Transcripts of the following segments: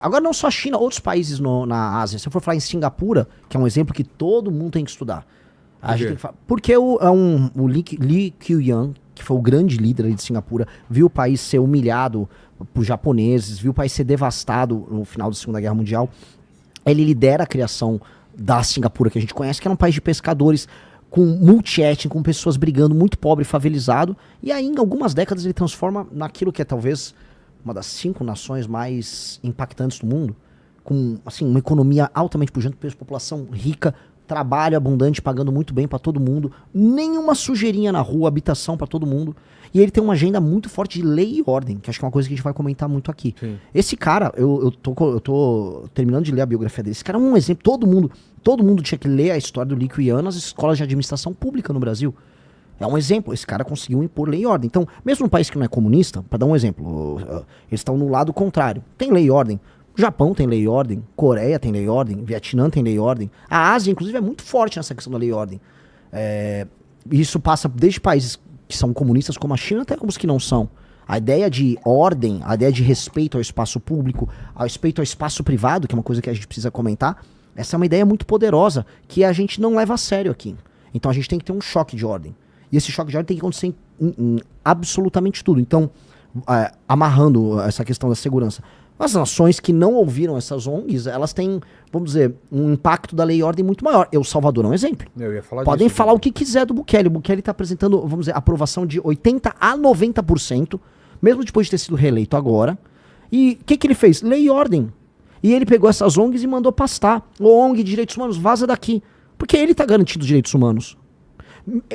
Agora não só a China, outros países na Ásia. Se eu for falar em Singapura, que é um exemplo que todo mundo tem que estudar. A gente tem que falar, porque o Lee Kuan, que foi o grande líder ali de Singapura, viu o país ser humilhado por japoneses, viu o país ser devastado no final da Segunda Guerra Mundial. Ele lidera a criação da Singapura que a gente conhece, que era um país de pescadores, com multiétnico, com pessoas brigando, muito pobre, favelizado. E aí, em algumas décadas, ele transforma naquilo que é talvez uma das 5 nações mais impactantes do mundo, com assim, uma economia altamente pujante, população rica, trabalho abundante, pagando muito bem pra todo mundo, nenhuma sujeirinha na rua, habitação pra todo mundo. E ele tem uma agenda muito forte de lei e ordem, que acho que é uma coisa que a gente vai comentar muito aqui. Sim. Esse cara, eu tô terminando de ler a biografia dele. Esse cara é um exemplo, todo mundo tinha que ler a história do Lee Kuan nas escolas de administração pública no Brasil. É um exemplo, esse cara conseguiu impor lei e ordem. Então, mesmo num país que não é comunista, para dar um exemplo, eles estão no lado contrário. Tem lei e ordem. O Japão tem lei e ordem, Coreia tem lei e ordem, Vietnã tem lei e ordem. A Ásia, inclusive, é muito forte nessa questão da lei e ordem. Isso passa desde países que são comunistas como a China até como os que não são. A ideia de ordem, a ideia de respeito ao espaço público, ao respeito ao espaço privado, que é uma coisa que a gente precisa comentar, essa é uma ideia muito poderosa que a gente não leva a sério aqui. Então a gente tem que ter um choque de ordem. E esse choque de ordem tem que acontecer em absolutamente tudo. Então, amarrando essa questão da segurança, as nações que não ouviram essas ONGs, elas têm, vamos dizer, um impacto da lei e ordem muito maior. El Salvador é um exemplo. Eu ia falar Podem disso, falar o que quiser do Bukele. O Bukele está apresentando, vamos dizer, aprovação de 80% a 90%, mesmo depois de ter sido reeleito agora. E o que ele fez? Lei e ordem. E ele pegou essas ONGs e mandou pastar. ONG de direitos humanos, vaza daqui. Porque ele está garantindo os direitos humanos.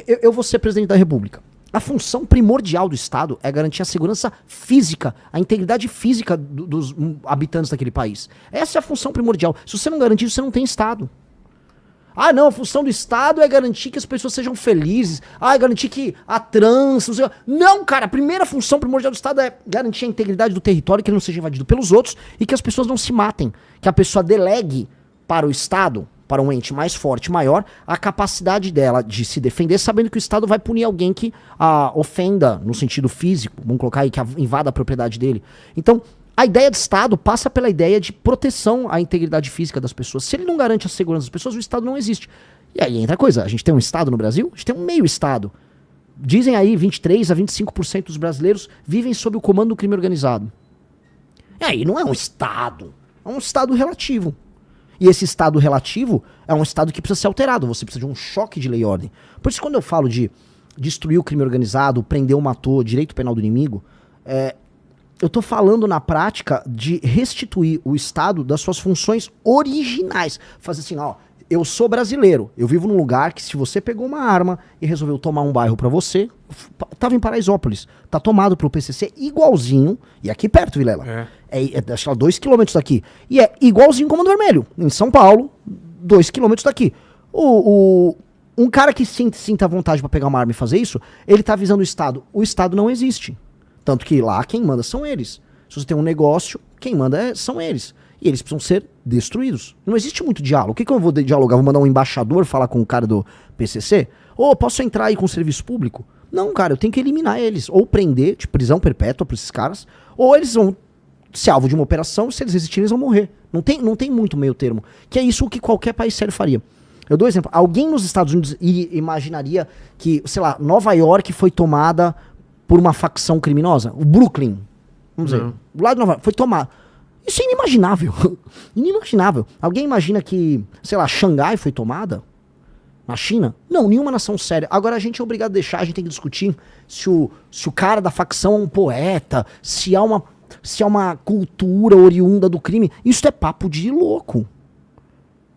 Eu vou ser presidente da República. A função primordial do Estado é garantir a segurança física, a integridade física dos habitantes daquele país. Essa é a função primordial. Se você não garantir, você não tem Estado. Ah, não, a função do Estado é garantir que as pessoas sejam felizes. Ah, é garantir que a trans... Não, cara, a primeira função primordial do Estado é garantir a integridade do território, que ele não seja invadido pelos outros e que as pessoas não se matem. Que a pessoa delegue para o Estado, para um ente mais forte, maior, a capacidade dela de se defender, sabendo que o Estado vai punir alguém que a ofenda no sentido físico, vamos colocar aí, que invada a propriedade dele. Então, a ideia de Estado passa pela ideia de proteção à integridade física das pessoas. Se ele não garante a segurança das pessoas, o Estado não existe. E aí entra a coisa, a gente tem um Estado no Brasil? A gente tem um meio Estado. Dizem aí 23% a 25% dos brasileiros vivem sob o comando do crime organizado. E aí não é um Estado, é um Estado relativo. E esse Estado relativo é um Estado que precisa ser alterado. Você precisa de um choque de lei e ordem. Por isso, quando eu falo de destruir o crime organizado, prender ou matou, direito penal do inimigo, eu tô falando na prática de restituir o Estado das suas funções originais. Fazer assim, ó, eu sou brasileiro, eu vivo num lugar que se você pegou uma arma e resolveu tomar um bairro pra você, tava em Paraisópolis, tá tomado pelo PCC igualzinho, e aqui perto, Vilela, acho que é 2 km daqui, e é igualzinho Comando Vermelho, em São Paulo, 2 km daqui. Um cara que sinta vontade pra pegar uma arma e fazer isso, ele tá avisando o Estado não existe. Tanto que lá quem manda são eles. Se você tem um negócio, quem manda são eles. E eles precisam ser destruídos. Não existe muito diálogo. O que eu vou dialogar? Vou mandar um embaixador falar com o cara do PCC? Ou posso entrar aí com o serviço público? Não, cara, eu tenho que eliminar eles. Ou prender, de prisão perpétua pra esses caras, ou eles vão ser alvo de uma operação, se eles resistirem, eles vão morrer. Não tem muito meio termo. Que é isso que qualquer país sério faria. Eu dou um exemplo. Alguém nos Estados Unidos imaginaria que, sei lá, Nova York foi tomada por uma facção criminosa? O Brooklyn, vamos dizer, do lado de Nova York, foi tomado. Isso é inimaginável. Inimaginável. Alguém imagina que, sei lá, Xangai foi tomada? Na China? Não, nenhuma nação séria. Agora a gente é obrigado a deixar, a gente tem que discutir se o cara da facção é um poeta, se há uma cultura oriunda do crime. Isso é papo de louco.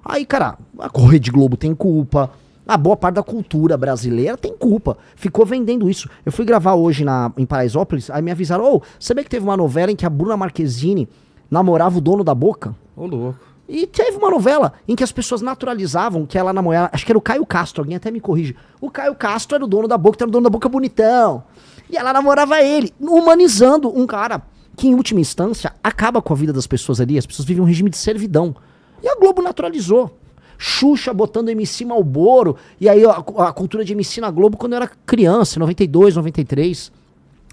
Aí, cara, a Rede Globo tem culpa, a boa parte da cultura brasileira tem culpa. Ficou vendendo isso. Eu fui gravar hoje em Paraisópolis, aí me avisaram, sabia que teve uma novela em que a Bruna Marquezine namorava o dono da Boca? Ô, louco. E teve uma novela em que as pessoas naturalizavam que ela namorava, acho que era o Caio Castro, alguém até me corrige. O Caio Castro era o dono da Boca, era o dono da Boca bonitão. E ela namorava ele, humanizando um cara que, em última instância, acaba com a vida das pessoas ali. As pessoas vivem um regime de servidão. E a Globo naturalizou. Xuxa botando MC Malboro, e aí a cultura de MC na Globo quando eu era criança, em 92, 93.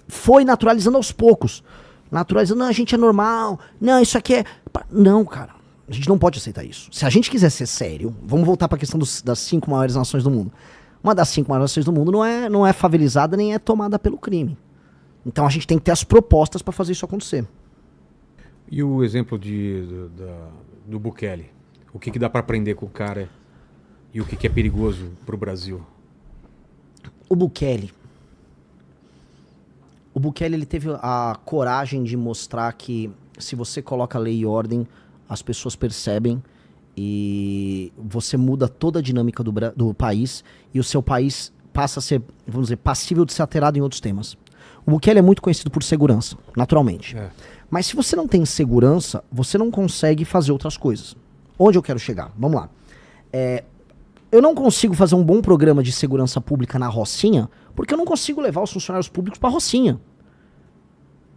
Foi naturalizando aos poucos. Naturalizando, não, a gente é normal, não, isso aqui é... Não, cara, a gente não pode aceitar isso. Se a gente quiser ser sério, vamos voltar pra questão das 5 maiores nações do mundo. Uma das 5 maiores nações do mundo não é favelizada nem é tomada pelo crime. Então a gente tem que ter as propostas pra fazer isso acontecer. E o exemplo do Bukele? O que dá pra aprender com o cara e o que é perigoso pro Brasil? O Bukele, ele teve a coragem de mostrar que se você coloca lei e ordem, as pessoas percebem e você muda toda a dinâmica do país e o seu país passa a ser, vamos dizer, passível de ser alterado em outros temas. O Bukele é muito conhecido por segurança, naturalmente. Mas se você não tem segurança, você não consegue fazer outras coisas. Onde eu quero chegar? Vamos lá. Eu não consigo fazer um bom programa de segurança pública na Rocinha, porque eu não consigo levar os funcionários públicos pra Rocinha.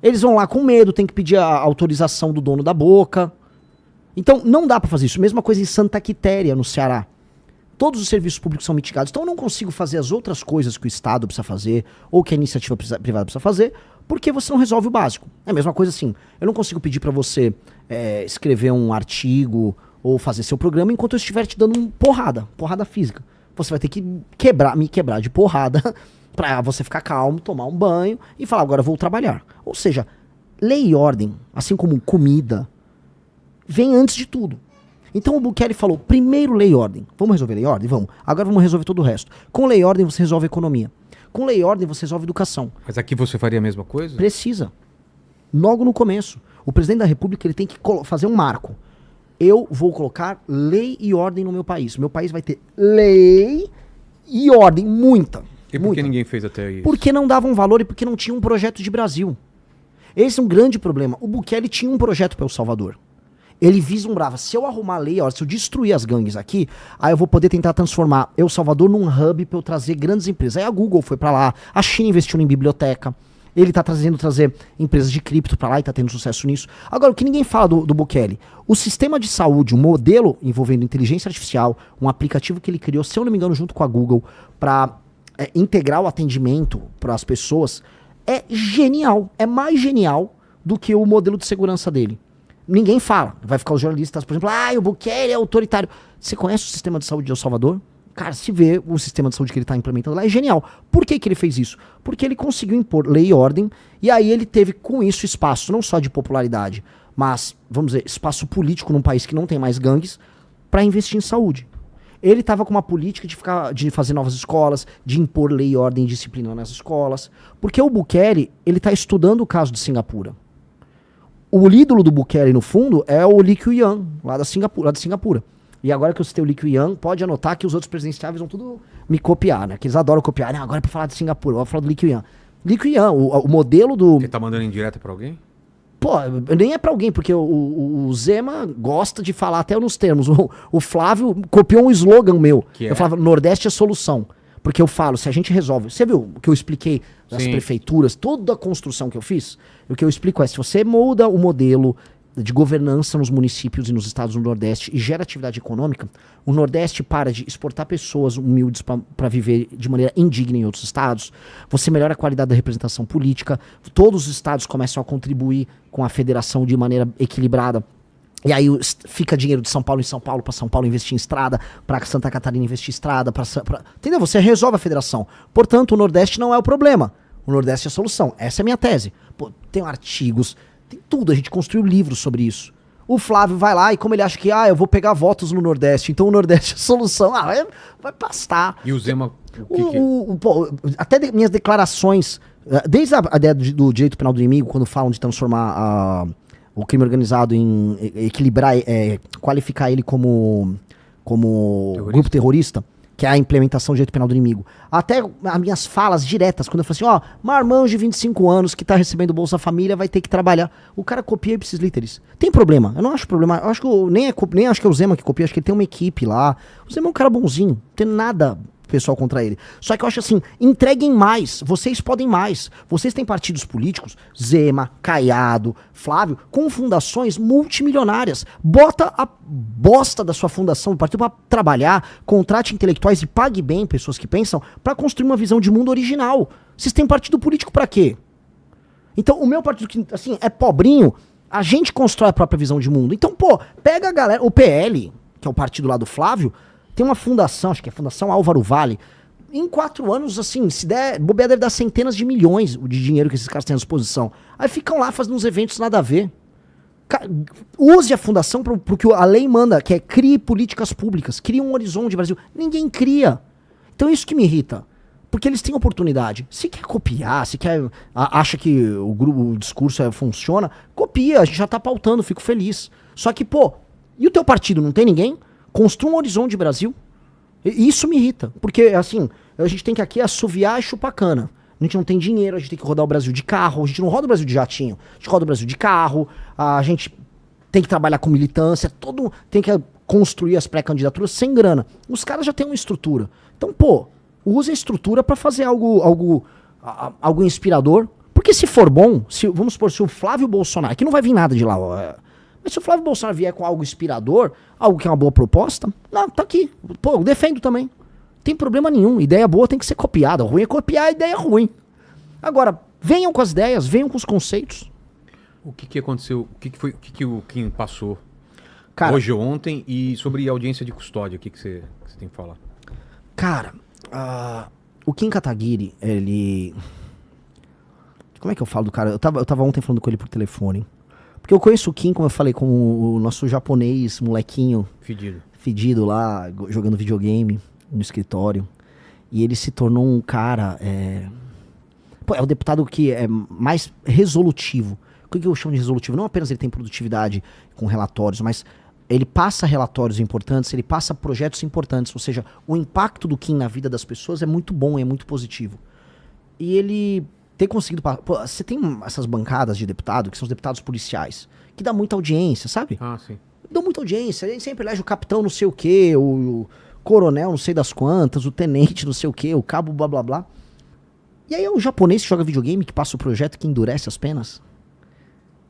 Eles vão lá com medo, tem que pedir a autorização do dono da boca. Então, não dá pra fazer isso. Mesma coisa em Santa Quitéria, no Ceará. Todos os serviços públicos são mitigados. Então, eu não consigo fazer as outras coisas que o Estado precisa fazer, ou que a iniciativa privada precisa fazer, porque você não resolve o básico. É a mesma coisa assim. Eu não consigo pedir pra você escrever um artigo ou fazer seu programa enquanto eu estiver te dando porrada física. Você vai ter que me quebrar de porrada pra você ficar calmo, tomar um banho e falar, agora eu vou trabalhar. Ou seja, lei e ordem, assim como comida, vem antes de tudo. Então o Bukele falou, primeiro lei e ordem. Vamos resolver lei e ordem? Vamos. Agora vamos resolver todo o resto. Com lei e ordem você resolve a economia. Com lei e ordem você resolve a educação. Mas aqui você faria a mesma coisa? Precisa. Logo no começo. O presidente da República ele tem que fazer um marco. Eu vou colocar lei e ordem no meu país. Meu país vai ter lei e ordem, muita. E por que ninguém fez até isso? Porque não davam valor e porque não tinha um projeto de Brasil. Esse é um grande problema. O Bukele tinha um projeto para El Salvador. Ele vislumbrava, se eu arrumar a lei, se eu destruir as gangues aqui, aí eu vou poder tentar transformar El Salvador num hub para eu trazer grandes empresas. Aí a Google foi para lá, a China investiu em biblioteca, ele tá trazer empresas de cripto para lá e tá tendo sucesso nisso. Agora, o que ninguém fala do Bukele, o sistema de saúde, um modelo envolvendo inteligência artificial, um aplicativo que ele criou, se eu não me engano, junto com a Google, para integrar o atendimento para as pessoas, é genial, é mais genial do que o modelo de segurança dele. Ninguém fala. Vai ficar os jornalistas, por exemplo, o Bukele é autoritário. Você conhece o sistema de saúde de El Salvador? Cara, se vê o sistema de saúde que ele está implementando lá, é genial. Por que ele fez isso? Porque ele conseguiu impor lei e ordem, e aí ele teve com isso espaço, não só de popularidade, mas, vamos dizer, espaço político num país que não tem mais gangues, para investir em saúde. Ele estava com uma política de fazer novas escolas, de impor lei e ordem e disciplina nas escolas, porque o Bukele, ele está estudando o caso de Singapura. O ídolo do Bukele, no fundo, é o Lee Kuan, lá de Singapura. E agora que eu citei o Lee Kuan, pode anotar que os outros presidenciáveis vão tudo me copiar, né? Que eles adoram copiar. Não, agora é pra falar de Singapura, eu vou falar do Lee Kuan. Lee Kuan, o modelo do... Ele tá mandando indireta pra alguém? Pô, nem é pra alguém, porque o Zema gosta de falar até nos termos. O Flávio copiou um slogan meu. Eu falava, Nordeste é solução. Porque eu falo, se a gente resolve... Você viu o que eu expliquei das prefeituras, toda a construção que eu fiz? O que eu explico é, se você muda o modelo de governança nos municípios e nos estados do Nordeste e gera atividade econômica, o Nordeste para de exportar pessoas humildes para viver de maneira indigna em outros estados, você melhora a qualidade da representação política, todos os estados começam a contribuir com a federação de maneira equilibrada. E aí fica dinheiro de São Paulo em São Paulo, para São Paulo investir em estrada, para Santa Catarina investir em estrada, entendeu? Você resolve a federação. Portanto, o Nordeste não é o problema. O Nordeste é a solução. Essa é a minha tese. Pô, tem artigos, tem tudo. A gente construiu livros sobre isso. O Flávio vai lá e como ele acha que, eu vou pegar votos no Nordeste, então o Nordeste é a solução. Vai pastar. E o Zema... Até minhas declarações, desde a ideia do direito penal do inimigo, quando falam de transformar o crime organizado em equilibrar, qualificar ele como grupo terrorista, que é a implementação do direito penal do inimigo. Até as minhas falas diretas, quando eu falo assim, marmanjo de 25 anos que tá recebendo Bolsa Família vai ter que trabalhar. O cara copia ipsis literis. Tem problema? Eu não acho problema. Eu acho que nem acho que é o Zema que copia, acho que ele tem uma equipe lá. O Zema é um cara bonzinho, não tem nada pessoal contra ele. Só que eu acho assim, entreguem mais, vocês podem mais. Vocês têm partidos políticos, Zema, Caiado, Flávio, com fundações multimilionárias. Bota a bosta da sua fundação, partido para trabalhar, contrate intelectuais e pague bem pessoas que pensam para construir uma visão de mundo original. Vocês têm partido político para quê? Então, o meu partido, que assim, é pobrinho, a gente constrói a própria visão de mundo. Então, pô, pega a galera, o PL, que é o partido lá do Flávio, tem uma fundação, acho que é a Fundação Álvaro Vale. Em 4 anos, assim, se der, bobear deve dar centenas de milhões de dinheiro que esses caras têm à disposição. Aí ficam lá fazendo uns eventos nada a ver. Use a fundação pro que a lei manda, que é crie políticas públicas, crie um horizonte Brasil. Ninguém cria. Então é isso que me irrita. Porque eles têm oportunidade. Se quer copiar, se quer acha que o discurso funciona, copia, a gente já tá pautando, fico feliz. Só que, pô, e o teu partido, não tem ninguém? Construa um horizonte Brasil. E isso me irrita. Porque, assim, a gente tem que aqui assoviar e chupar cana. A gente não tem dinheiro, a gente tem que rodar o Brasil de carro, a gente não roda o Brasil de jatinho, a gente roda o Brasil de carro, a gente tem que trabalhar com militância, tem que construir as pré-candidaturas sem grana. Os caras já têm uma estrutura. Então, pô, use a estrutura pra fazer algo inspirador. Porque se for bom, vamos supor, se o Flávio Bolsonaro, que não vai vir nada de lá, mas se o Flávio Bolsonaro vier com algo inspirador, algo que é uma boa proposta, não, tá aqui. Pô, eu defendo também. Tem problema nenhum. Ideia boa tem que ser copiada. O ruim é copiar a ideia ruim. Agora, venham com as ideias, venham com os conceitos. O que aconteceu? O que o Kim passou, cara, hoje ou ontem? E sobre audiência de custódia, o que você tem que falar? Cara, o Kim Kataguiri, ele... Como é que eu falo do cara? Eu tava ontem falando com ele por telefone. Porque eu conheço o Kim, como eu falei, como o nosso japonês, molequinho... Fedido lá, jogando videogame no escritório. E ele se tornou um cara... Pô, é o deputado que é mais resolutivo. O que eu chamo de resolutivo? Não apenas ele tem produtividade com relatórios, mas ele passa relatórios importantes, ele passa projetos importantes. Ou seja, o impacto do Kim na vida das pessoas é muito bom, é muito positivo. E ele ter conseguido... Pô, você tem essas bancadas de deputado, que são os deputados policiais, que dá muita audiência, sabe? Ah, sim. Dão muita audiência. Ele sempre elege o capitão não sei o quê, o coronel não sei das quantas, o tenente não sei o quê, o cabo blá blá blá. E aí é o japonês que joga videogame, que passa o projeto, que endurece as penas.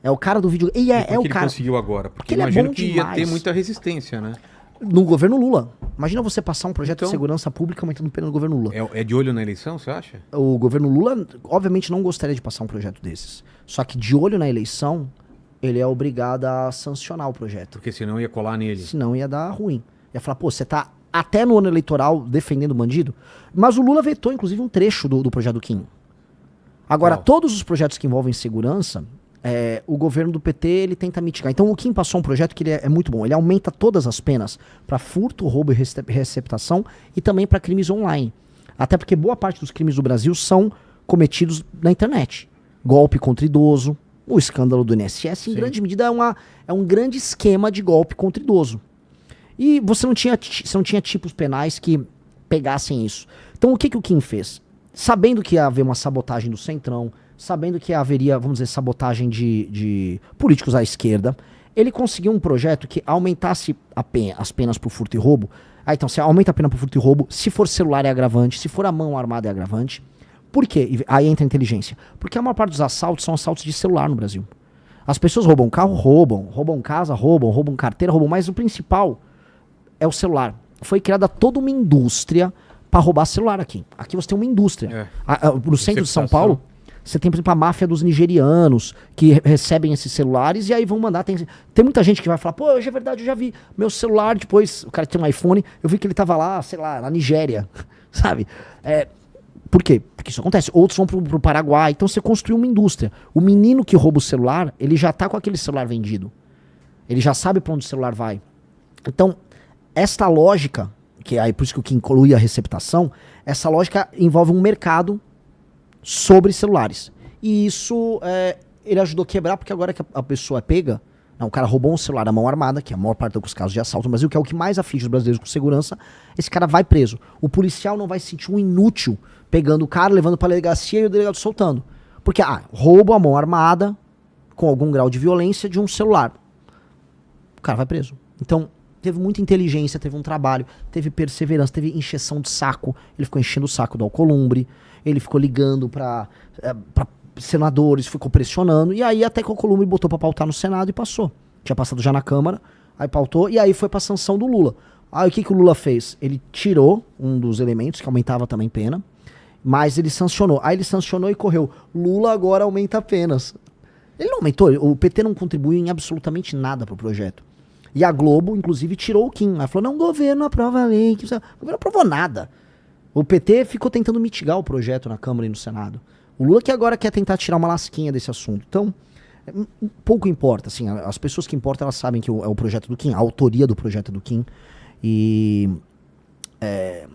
É o cara do videogame. E é o ele cara... conseguiu agora? Porque ele imagino é bom que demais. ia ter muita resistência, né? No governo Lula. Imagina você passar um projeto Então, de segurança pública aumentando pena no governo Lula. É de olho na eleição, você acha? O governo Lula, obviamente, não gostaria de passar um projeto desses. Só que de olho na eleição, ele é obrigado a sancionar o projeto. Porque senão ia colar nele. Senão ia dar ruim. Ia falar, pô, você tá até no ano eleitoral defendendo o bandido? Mas o Lula vetou, inclusive, um trecho do projeto do Kim. Agora, todos os projetos que envolvem segurança, o governo do PT, ele tenta mitigar. Então, o Kim passou um projeto que ele é muito bom. Ele aumenta todas as penas para furto, roubo e receptação e também para crimes online. Até porque boa parte dos crimes do Brasil são cometidos na internet. Golpe contra idoso, o escândalo do INSS, em grande medida, é um grande esquema de golpe contra idoso. E você não tinha tipos penais que pegassem isso. Então, o que o Kim fez? Sabendo que ia haver uma sabotagem do Centrão, sabendo que haveria, vamos dizer, sabotagem de políticos à esquerda, ele conseguiu um projeto que aumentasse as penas por furto e roubo. Então, você aumenta a pena por furto e roubo, se for celular é agravante, se for a mão armada é agravante. Por quê? Aí entra a inteligência. Porque a maior parte dos assaltos são assaltos de celular no Brasil. As pessoas roubam carro, roubam casa, roubam carteira, mas o principal é o celular. Foi criada toda uma indústria para roubar celular aqui. Aqui você tem uma indústria. No centro de São Paulo, você tem, por exemplo, a máfia dos nigerianos que recebem esses celulares e aí vão mandar. Tem muita gente que vai falar, pô, hoje é verdade, eu já vi meu celular, depois o cara tem um iPhone, eu vi que ele tava lá, sei lá, na Nigéria, sabe? Por quê? Porque isso acontece. Outros vão pro Paraguai, então você construiu uma indústria. O menino que rouba o celular, ele já tá com aquele celular vendido. Ele já sabe para onde o celular vai. Então, esta lógica, que é por isso que o que inclui a receptação, essa lógica envolve um mercado sobre celulares. E isso ele ajudou a quebrar, porque agora que a pessoa é pega, o cara roubou um celular na mão armada, que é a maior parte dos casos de assalto no Brasil, que é o que mais aflige os brasileiros com segurança, esse cara vai preso. O policial não vai se sentir um inútil pegando o cara, levando pra delegacia e o delegado soltando. Porque, roubo a mão armada, com algum grau de violência, de um celular. O cara vai preso. Então, teve muita inteligência, teve um trabalho, teve perseverança, teve encheção de saco. Ele ficou enchendo o saco do Alcolumbre, ele ficou ligando pra senadores, ficou pressionando, e aí até que o Alcolumbre botou pra pautar no Senado e passou. Tinha passado já na Câmara, aí pautou, e aí foi pra sanção do Lula. Aí o que o Lula fez? Ele tirou um dos elementos, que aumentava também pena, Mas ele sancionou. Aí ele sancionou e correu. Lula agora aumenta penas. Ele não aumentou. O PT não contribuiu em absolutamente nada pro projeto. E a Globo, inclusive, tirou o Kim. Ela falou, não, o governo aprova a lei. O governo não aprovou nada. O PT ficou tentando mitigar o projeto na Câmara e no Senado. O Lula que agora quer tentar tirar uma lasquinha desse assunto. Então, pouco importa. Assim, as pessoas que importam, elas sabem que é o projeto do Kim. A autoria do projeto do Kim. E...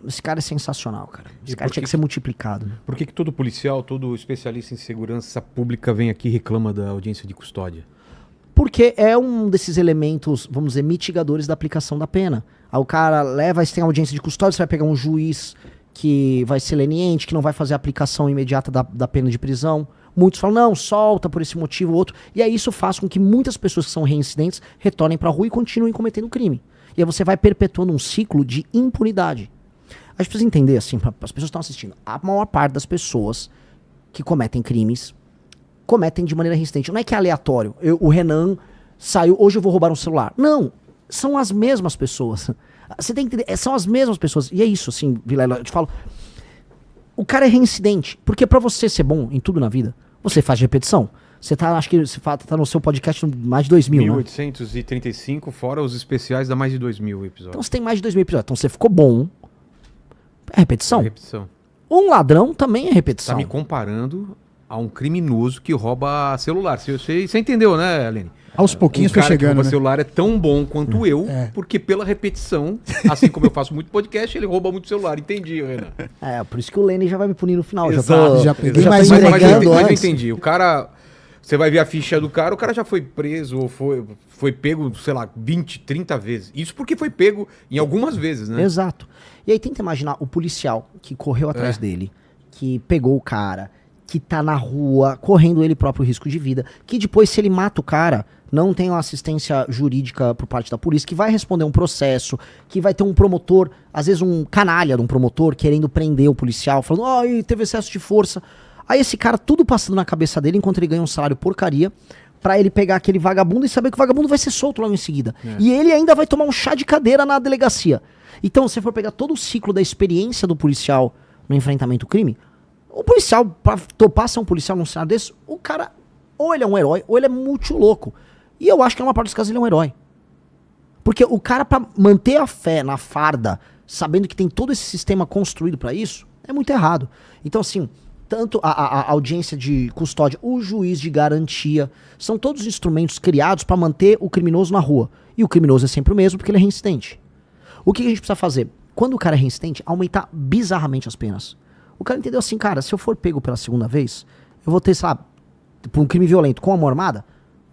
esse cara é sensacional, cara. Esse cara tinha que ser multiplicado. Por que todo policial, todo especialista em segurança pública vem aqui e reclama da audiência de custódia? Porque é um desses elementos, vamos dizer, mitigadores da aplicação da pena. Aí o cara leva, você tem audiência de custódia, você vai pegar um juiz que vai ser leniente, que não vai fazer a aplicação imediata da pena de prisão. Muitos falam, não, solta por esse motivo ou outro. E aí isso faz com que muitas pessoas que são reincidentes retornem pra rua e continuem cometendo crime. E aí você vai perpetuando um ciclo de impunidade. A gente precisa entender, assim, as pessoas que estão assistindo, a maior parte das pessoas que cometem crimes cometem de maneira reincidente. Não é que é aleatório. O Renan saiu, hoje eu vou roubar um celular. Não, são as mesmas pessoas. Você tem que entender, são as mesmas pessoas. E é isso, assim, Vilela, eu te falo. O cara é reincidente. Porque pra você ser bom em tudo na vida, você faz de repetição. Você tá, acho que você tá no seu podcast mais de 2.000, 1835, né? Fora os especiais, dá mais de 2.000 episódios. Então você tem mais de 2.000 episódios. Então você ficou bom. É repetição. É repetição. Um ladrão também é repetição. Tá me comparando a um criminoso que rouba celular. Você entendeu, né, Aline? Aos pouquinhos foi chegando, O cara que rouba né? celular é tão bom quanto eu, porque pela repetição, assim como eu faço muito podcast, ele rouba muito celular. Entendi, Renan. Por isso que o Lenny já vai me punir no final. Exato. Já peguei mais mais um Mas entregando eu antes. entendi. O cara... Você vai ver a ficha do cara, o cara já foi preso ou foi pego, sei lá, 20, 30 vezes. Isso porque foi pego em algumas vezes, né? Exato. E aí tenta imaginar o policial que correu atrás dele, que pegou o cara, que tá na rua, correndo ele próprio risco de vida, que depois, se ele mata o cara, não tem uma assistência jurídica por parte da polícia, que vai responder um processo, que vai ter um promotor, às vezes um canalha de um promotor, querendo prender o policial, falando, ai, teve excesso de força. Aí esse cara, tudo passando na cabeça dele, enquanto ele ganha um salário porcaria, pra ele pegar aquele vagabundo e saber que o vagabundo vai ser solto logo em seguida. E ele ainda vai tomar um chá de cadeira na delegacia. Então, se for pegar todo o ciclo da experiência do policial no enfrentamento ao crime, o policial, pra topar ser um policial num cenário desse, o cara, ou ele é um herói, ou ele é muito louco. E eu acho que na maior parte dos casos ele é um herói. Porque o cara, pra manter a fé na farda, sabendo que tem todo esse sistema construído pra isso, é muito errado. Então, assim, tanto a audiência de custódia, o juiz de garantia, são todos instrumentos criados pra manter o criminoso na rua. E o criminoso é sempre o mesmo porque ele é reincidente. O que a gente precisa fazer? Quando o cara é reincidente, aumentar bizarramente as penas. O cara entendeu assim, cara, se eu for pego pela segunda vez, eu vou ter, sei lá, por um crime violento com a mão armada,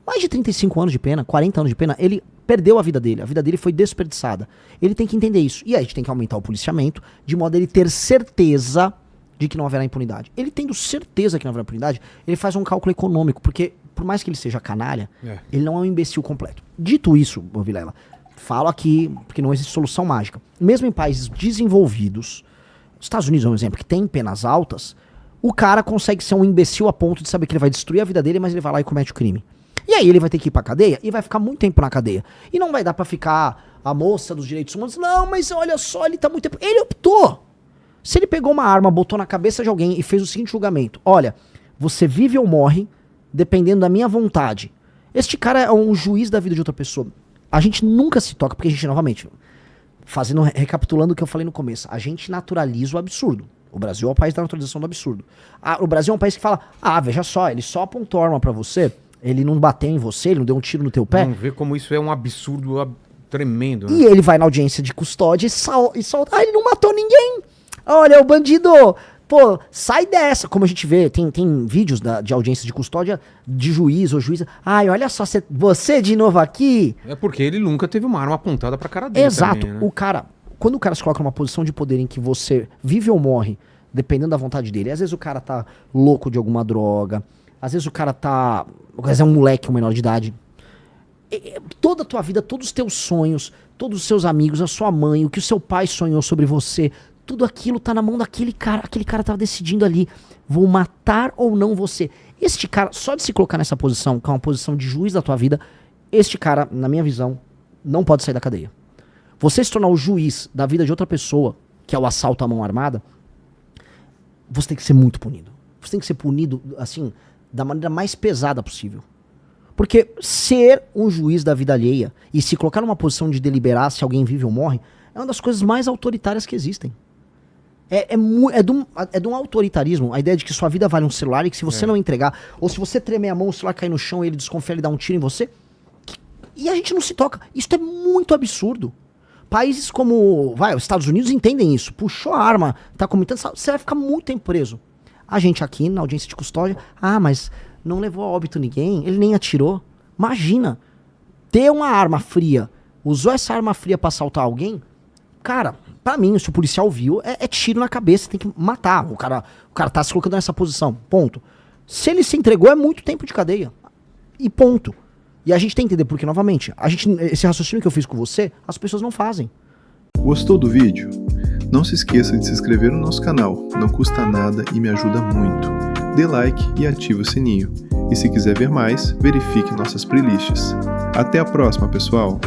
mais de 35 anos de pena, 40 anos de pena, ele perdeu a vida dele foi desperdiçada. Ele tem que entender isso. E aí a gente tem que aumentar o policiamento, de modo a ele ter certeza de que não haverá impunidade. Ele tendo certeza que não haverá impunidade, ele faz um cálculo econômico, porque por mais que ele seja canalha, ele não é um imbecil completo. Dito isso, Vilela, falo aqui, porque não existe solução mágica. Mesmo em países desenvolvidos, Estados Unidos é um exemplo, que tem penas altas, o cara consegue ser um imbecil a ponto de saber que ele vai destruir a vida dele, mas ele vai lá e comete o crime. E aí ele vai ter que ir pra cadeia e vai ficar muito tempo na cadeia. E não vai dar pra ficar a moça dos direitos humanos, não, mas olha só, ele tá muito tempo... Ele optou. Se ele pegou uma arma, botou na cabeça de alguém e fez o seguinte julgamento, olha, você vive ou morre, dependendo da minha vontade. Este cara é um juiz da vida de outra pessoa. A gente nunca se toca, porque a gente, novamente, recapitulando o que eu falei no começo, a gente naturaliza o absurdo. O Brasil é o país da naturalização do absurdo. O Brasil é um país que fala, veja só, ele só apontou a arma pra você, ele não bateu em você, ele não deu um tiro no teu pé. Vamos ver como isso é um absurdo tremendo, né? E ele vai na audiência de custódia e solta, ele não matou ninguém. Olha, o bandido, pô, sai dessa. Como a gente vê, tem vídeos de audiência de custódia de juiz ou juíza. Olha só, você de novo aqui. É porque ele nunca teve uma arma apontada pra cara dele. Exato. Também, né? Quando o cara se coloca numa posição de poder em que você vive ou morre, dependendo da vontade dele, às vezes o cara tá louco de alguma droga, às vezes o cara tá... Às vezes é um moleque, um menor de idade. Toda a tua vida, todos os teus sonhos, todos os seus amigos, a sua mãe, o que o seu pai sonhou sobre você, tudo aquilo tá na mão daquele cara. Aquele cara tava decidindo ali, vou matar ou não você. Este cara, só de se colocar nessa posição, que é uma posição de juiz da tua vida, este cara, na minha visão, não pode sair da cadeia. Você se tornar o juiz da vida de outra pessoa, que é o assalto à mão armada, você tem que ser muito punido. Você tem que ser punido, assim, da maneira mais pesada possível. Porque ser um juiz da vida alheia e se colocar numa posição de deliberar se alguém vive ou morre é uma das coisas mais autoritárias que existem. É de um autoritarismo, a ideia de que sua vida vale um celular e que se você não entregar, ou se você tremer a mão, o celular cair no chão e ele desconfia, ele dá um tiro em você, e a gente não se toca. Isso é muito absurdo. Países como, os Estados Unidos entendem isso. Puxou a arma, tá cometendo, você vai ficar muito tempo preso. A gente aqui, na audiência de custódia, mas não levou a óbito ninguém, ele nem atirou. Imagina, ter uma arma fria, usou essa arma fria pra assaltar alguém, cara, pra mim, se o policial viu, é tiro na cabeça, tem que matar. O cara tá se colocando nessa posição, ponto. Se ele se entregou, é muito tempo de cadeia. E ponto. E a gente tem que entender, porque, novamente, esse raciocínio que eu fiz com você, as pessoas não fazem. Gostou do vídeo? Não se esqueça de se inscrever no nosso canal, não custa nada e me ajuda muito. Dê like e ative o sininho. E se quiser ver mais, verifique nossas playlists. Até a próxima, pessoal!